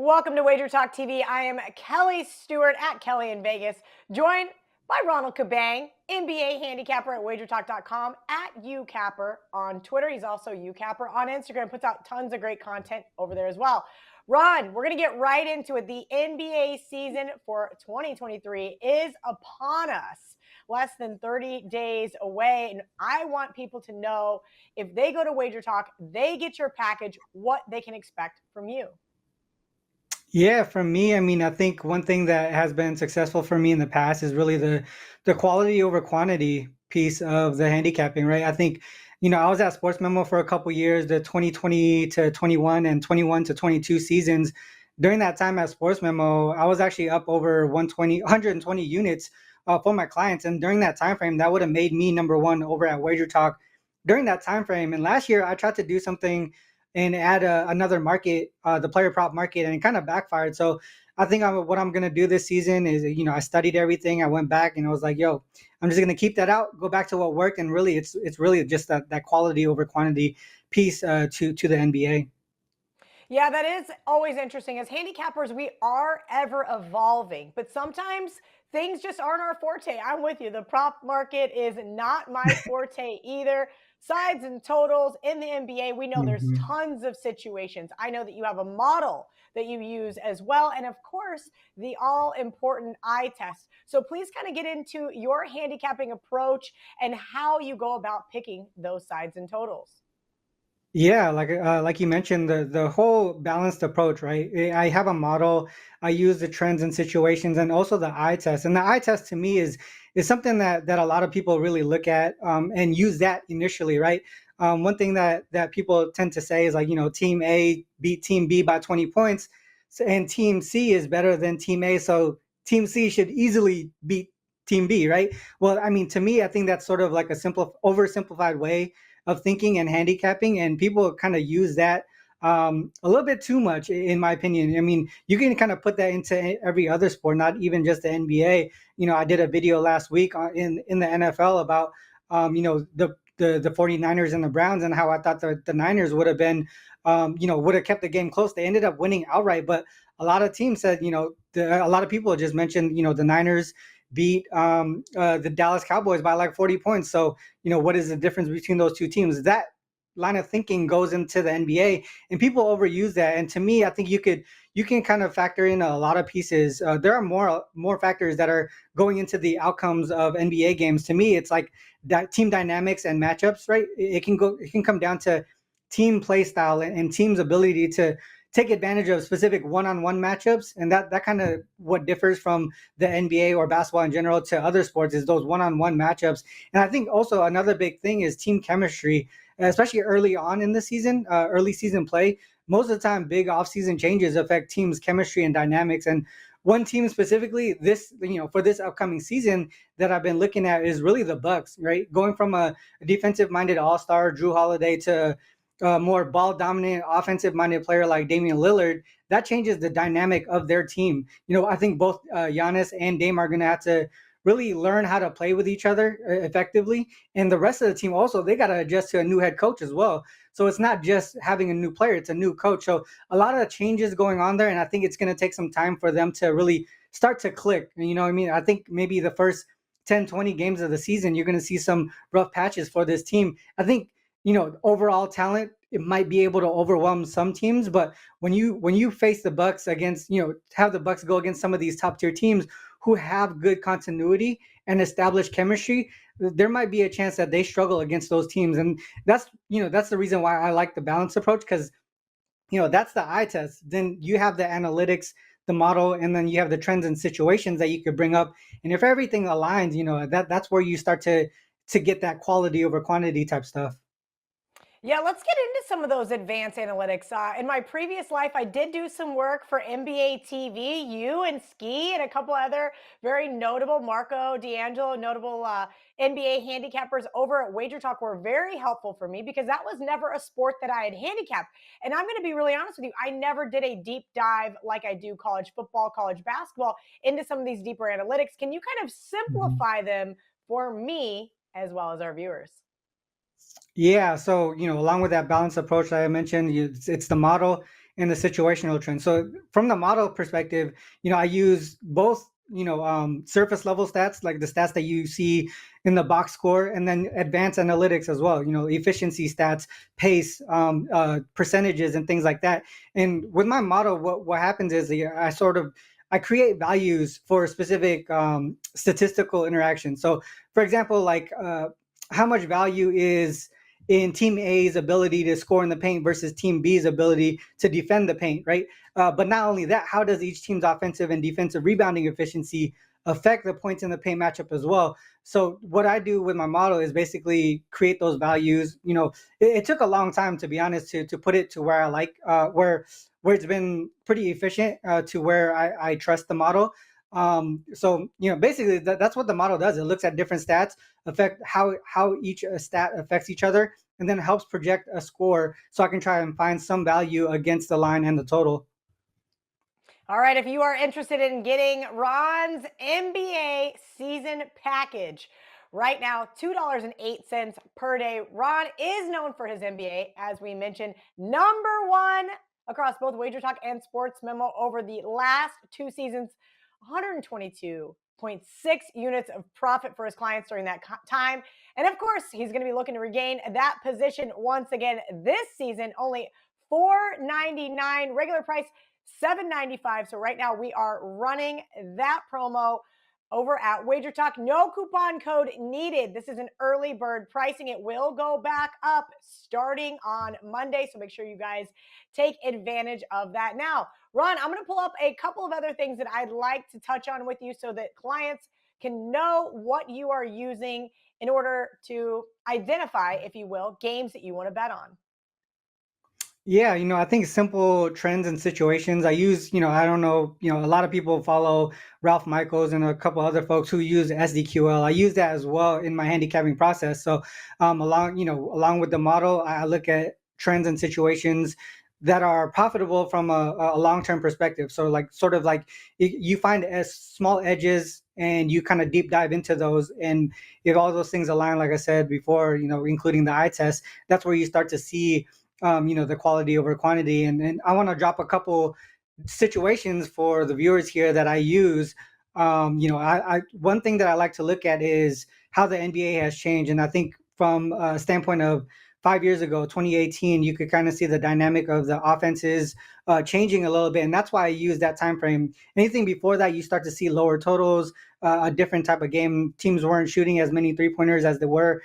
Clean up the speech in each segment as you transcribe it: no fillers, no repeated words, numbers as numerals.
Welcome to Wager Talk TV. I am Kelly Stewart at Kelly in Vegas, joined by Ronald Cabang, NBA handicapper at WagerTalk.com, at UCapper on Twitter. He's also UCapper on Instagram, puts out tons of great content over there as well. Ron, we're going to get right into it. The NBA season for 2023 is upon us. Less than 30 days away. And I want people to know if they go to Wager Talk, they get your package, what they can expect from you. Yeah, for me, I think one thing that has been successful for me in the past is really the quality over quantity piece of the handicapping, right? I think, I was at Sports Memo for a couple years, the 2020 to 21 and 21 to 22 seasons. During that time at Sports Memo, I was actually up over 120 units for my clients, and during that time frame, that would have made me number one over at Wager Talk during that time frame. And last year, I tried to do something and add another market, the player prop market, and it kind of backfired. So I think what I'm going to do this season is, I studied everything. I went back and I was like, yo, I'm just going to keep that out, go back to what worked. And really, it's really just that quality over quantity piece to the NBA. Yeah, that is always interesting. As handicappers, we are ever evolving, but sometimes things just aren't our forte. I'm with you. The prop market is not my forte either. Sides and totals in the NBA, we know there's Mhm. tons of situations. I know that you have a model that you use as well. And of course, the all important eye test. So please kind of get into your handicapping approach and how you go about picking those sides and totals. Yeah, like you mentioned, the whole balanced approach, right? I have a model. I use the trends and situations, and also the eye test. And the eye test to me is something that a lot of people really look at and use that initially, right? One thing that people tend to say is like, Team A beat Team B by 20 points, and Team C is better than Team A, so Team C should easily beat Team B, right? Well, to me, I think that's sort of like a simple, oversimplified way of thinking and handicapping, and people kind of use that a little bit too much, in my opinion. You can kind of put that into every other sport, not even just the NBA. I did a video last week in the NFL about the 49ers and the Browns, and how I thought the Niners would have been, would have kept the game close. They ended up winning outright, but a lot of teams said, a lot of people just mentioned, the Niners beat the Dallas Cowboys by like 40 points. So, what is the difference between those two teams? That line of thinking goes into the NBA, and people overuse that. And to me, I think you can kind of factor in a lot of pieces. There are more factors that are going into the outcomes of NBA games. To me, it's like that team dynamics and matchups, right? It can come down to team play style and team's ability to take advantage of specific one-on-one matchups, and that kind of what differs from the NBA or basketball in general to other sports is those one-on-one matchups. And I think also another big thing is team chemistry, especially early on in the season, early season play. Most of the time, big off-season changes affect teams' chemistry and dynamics. And one team specifically, this for this upcoming season that I've been looking at is really the Bucks, right? Going from a defensive-minded All-Star Drew Holiday to more ball dominant, offensive minded player like Damian Lillard, that changes the dynamic of their team. I think both Giannis and Dame are going to have to really learn how to play with each other effectively. And the rest of the team also, they got to adjust to a new head coach as well. So it's not just having a new player, it's a new coach. So a lot of changes going on there. And I think it's going to take some time for them to really start to click. You know what I mean? I think maybe the first 10, 20 games of the season, you're going to see some rough patches for this team. I think overall talent, it might be able to overwhelm some teams, but when you face the Bucks against, have the Bucks go against some of these top tier teams who have good continuity and established chemistry, there might be a chance that they struggle against those teams. And that's the reason why I like the balance approach, because that's the eye test. Then you have the analytics, the model, and then you have the trends and situations that you could bring up. And if everything aligns, that's where you start to get that quality over quantity type stuff. Yeah, let's get into some of those advanced analytics. In my previous life, I did do some work for NBA TV, you and Ski, and a couple other very notable, Marco D'Angelo, notable NBA handicappers over at Wager Talk were very helpful for me because that was never a sport that I had handicapped. And I'm going to be really honest with you, I never did a deep dive like I do college football, college basketball into some of these deeper analytics. Can you kind of Mhm. simplify them for me as well as our viewers? Yeah, so along with that balanced approach that I mentioned, it's the model, and the situational trend. So from the model perspective, I use both, surface level stats, like the stats that you see in the box score, and then advanced analytics as well, efficiency stats, pace, percentages, and things like that. And with my model, what happens is I create values for specific statistical interactions. So, for example, like how much value is in Team A's ability to score in the paint versus Team B's ability to defend the paint, right? But not only that, how does each team's offensive and defensive rebounding efficiency affect the points in the paint matchup as well? So what I do with my model is basically create those values. It took a long time, to be honest, to put it to where I like where it's been pretty efficient, to where I trust the model. So basically that's what the model does. It looks at different stats, affect how each stat affects each other, and then helps project a score so I can try and find some value against the line and the total. All right, if you are interested in getting Ron's NBA season package, right now, $2.08 per day. Ron is known for his NBA, as we mentioned, #1 across both Wager Talk and Sports Memo over the last 2 seasons, 122.6 units of profit for his clients during that time. And of course, he's going to be looking to regain that position once again this season. Only $4.99 regular price, $7.95. So right now we are running that promo over at Wager Talk. No coupon code needed. This is an early bird pricing. It will go back up starting on Monday. So make sure you guys take advantage of that. Now, Ron, I'm going to pull up a couple of other things that I'd like to touch on with you so that clients can know what you are using in order to identify, if you will, games that you want to bet on. Yeah, I think simple trends and situations. I use, I don't know, a lot of people follow Ralph Michaels and a couple other folks who use SDQL. I use that as well in my handicapping process. So, along with the model, I look at trends and situations that are profitable from a long-term perspective. So, like, sort of like you find as small edges and you kind of deep dive into those. And if all those things align, like I said before, including the eye test, that's where you start to see the quality over quantity. And I want to drop a couple situations for the viewers here that I use. I one thing that I like to look at is how the NBA has changed. And I think from a standpoint of 5 years ago, 2018, you could kind of see the dynamic of the offenses changing a little bit. And that's why I use that time frame. Anything before that, you start to see lower totals, a different type of game. Teams weren't shooting as many three-pointers as they were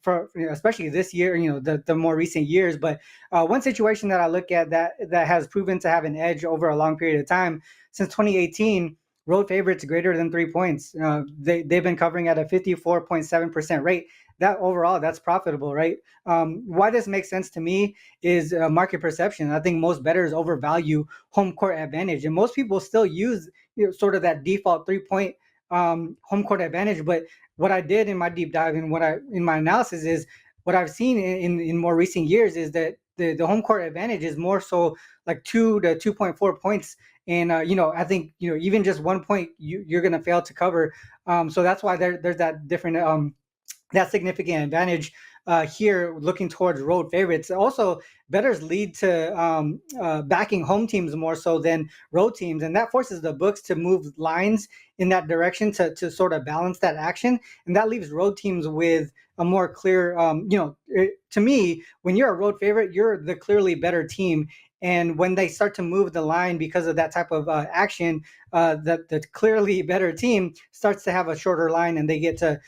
for especially this year, the more recent years. But one situation that I look at that has proven to have an edge over a long period of time since 2018, road favorites greater than 3 points. They've been covering at a 54.7% rate. That overall, that's profitable, right? Why this makes sense to me is market perception. I think most bettors overvalue home court advantage, and most people still use sort of that default 3 point home court advantage. But what I did in my deep dive and in my analysis is what I've seen in more recent years is that the home court advantage is more so like 2 to 2.4 points. And, I think, even just 1 point, you're going to fail to cover. So that's why there's that different, that significant advantage here looking towards road favorites. Also, bettors lead to backing home teams more so than road teams. And that forces the books to move lines in that direction to sort of balance that action. And that leaves road teams with a more clear, to me, when you're a road favorite, you're the clearly better team. And when they start to move the line because of that type of action, the clearly better team starts to have a shorter line and they get to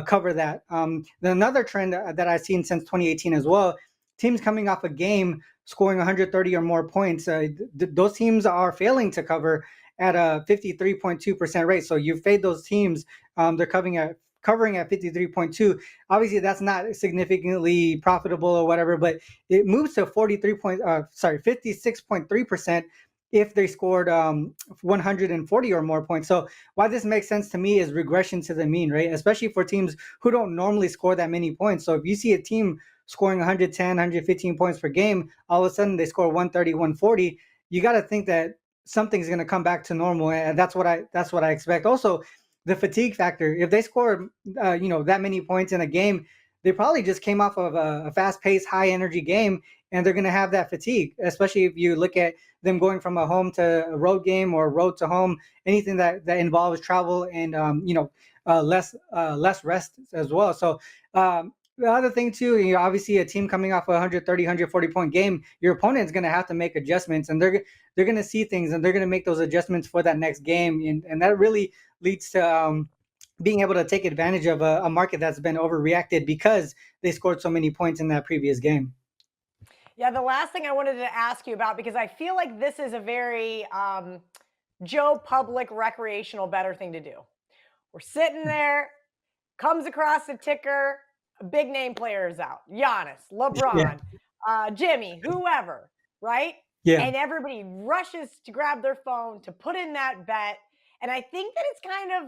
cover that. Then another trend that I've seen since 2018 as well, teams coming off a game scoring 130 or more points, those teams are failing to cover at a 53.2% rate. So you fade those teams, they're covering at 53.2. Obviously, that's not significantly profitable or whatever, but it moves to 56.3% if they scored 140 or more points. So why this makes sense to me is regression to the mean, right? Especially for teams who don't normally score that many points. So if you see a team scoring 110, 115 points per game, all of a sudden they score 130, 140, you got to think that something's going to come back to normal. And that's what I expect. Also, the fatigue factor. If they score, that many points in a game, they probably just came off of a fast-paced, high-energy game, and they're going to have that fatigue, especially if you look at them going from a home to a road game or road to home, anything that involves travel and less rest as well. So the other thing too, obviously a team coming off a 130, 140 point game, your opponent's going to have to make adjustments, and they're going to see things, and they're going to make those adjustments for that next game, and that really leads to being able to take advantage of a market that's been overreacted because they scored so many points in that previous game. Yeah, the last thing I wanted to ask you about, because I feel like this is a very Joe Public recreational better thing to do. We're sitting there, comes across the ticker, a big name player is out. Giannis, Yeah, LeBron, Jimmy, whoever, right? yeah. And everybody rushes to grab their phone to put in that bet. And I think that it's kind of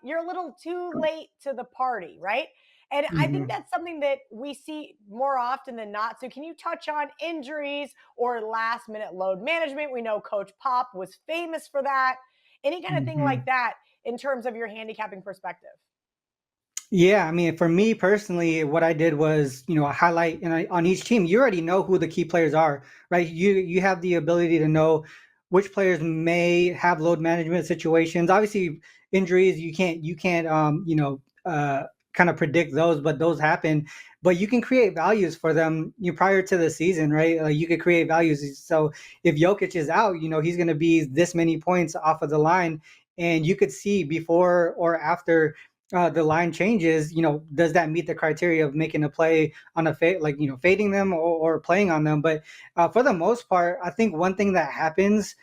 you're a little too late to the party, right? And I think Mhm. that's something that we see more often than not. So, can you touch on injuries or last minute load management? We know Coach Pop was famous for that. Any kind of thing like Mhm. that in terms of your handicapping perspective? Yeah, I mean, for me personally, what I did was, a highlight on each team. You already know who the key players are, right? You have the ability to know which players may have load management situations. Obviously, injuries you can't kind of predict those, but those happen. But you can create values for them prior to the season, right? You could create values. So if Jokic is out, he's going to be this many points off of the line, and you could see before or after the line changes, does that meet the criteria of making a play on a like, fading them or playing on them? But for the most part, I think one thing that happens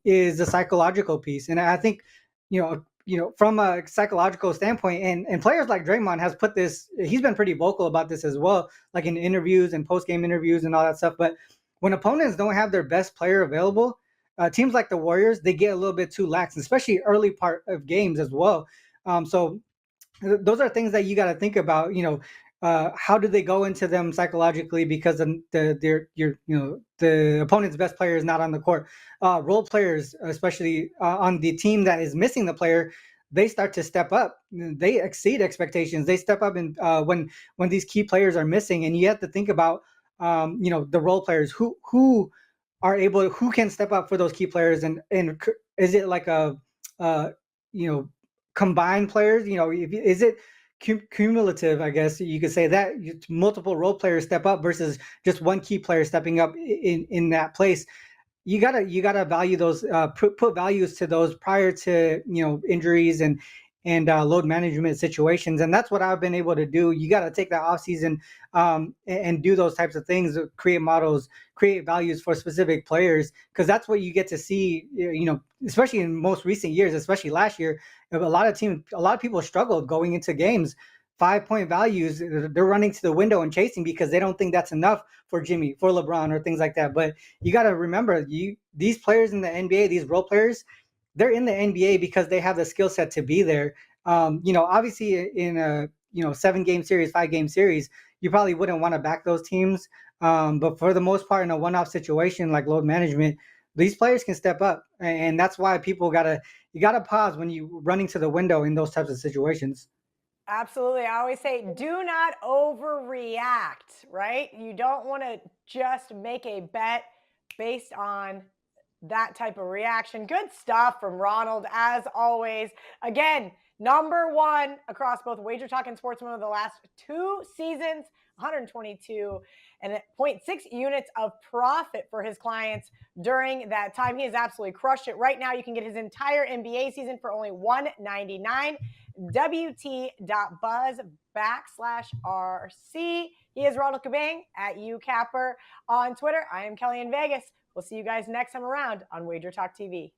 is the psychological piece, and I think, from a psychological standpoint, and players like Draymond has put this. He's been pretty vocal about this as well, like in interviews and post game interviews and all that stuff. But when opponents don't have their best player available, teams like the Warriors, they get a little bit too lax, especially early part of games as well. So those are things that you got to think about. How do they go into them psychologically because the opponent's best player is not on the court. Role players, especially on the team that is missing the player, they start to step up. They exceed expectations. They step up, and when these key players are missing, and you have to think about the role players who are able, who can step up for those key players, and is it like a uh, you know combined players? Is it cumulative? I guess you could say that multiple role players step up versus just one key player stepping up in that place. You gotta value those, put values to those prior to injuries and load management situations, and that's what I've been able to do. You got to take that off season, and do those types of things, create models, create values for specific players, because that's what you get to see. Especially in most recent years, especially last year, a lot of people struggled going into games. 5 point values, they're running to the window and chasing because they don't think that's enough for Jimmy, for LeBron, or things like that. But you got to remember, these players in the NBA, these role players, they're in the NBA because they have the skill set to be there. Obviously in a 7 game series, 5 game series, you probably wouldn't want to back those teams. But for the most part, in a one-off situation like load management, these players can step up, and that's why you gotta pause when you running to the window in those types of situations. Absolutely. I always say do not overreact, right? You don't want to just make a bet based on that type of reaction. Good stuff from Ronald, as always. Again, number one across both Wager Talk and Sportsmemo the last 2 seasons, 122 and 0.6 units of profit for his clients during that time. He has absolutely crushed it. Right now, you can get his entire NBA season for only $199. WT.buzz/RC. He is Ronald Cabang at UCapper on Twitter. I am Kelly in Vegas. We'll see you guys next time around on Wager Talk TV.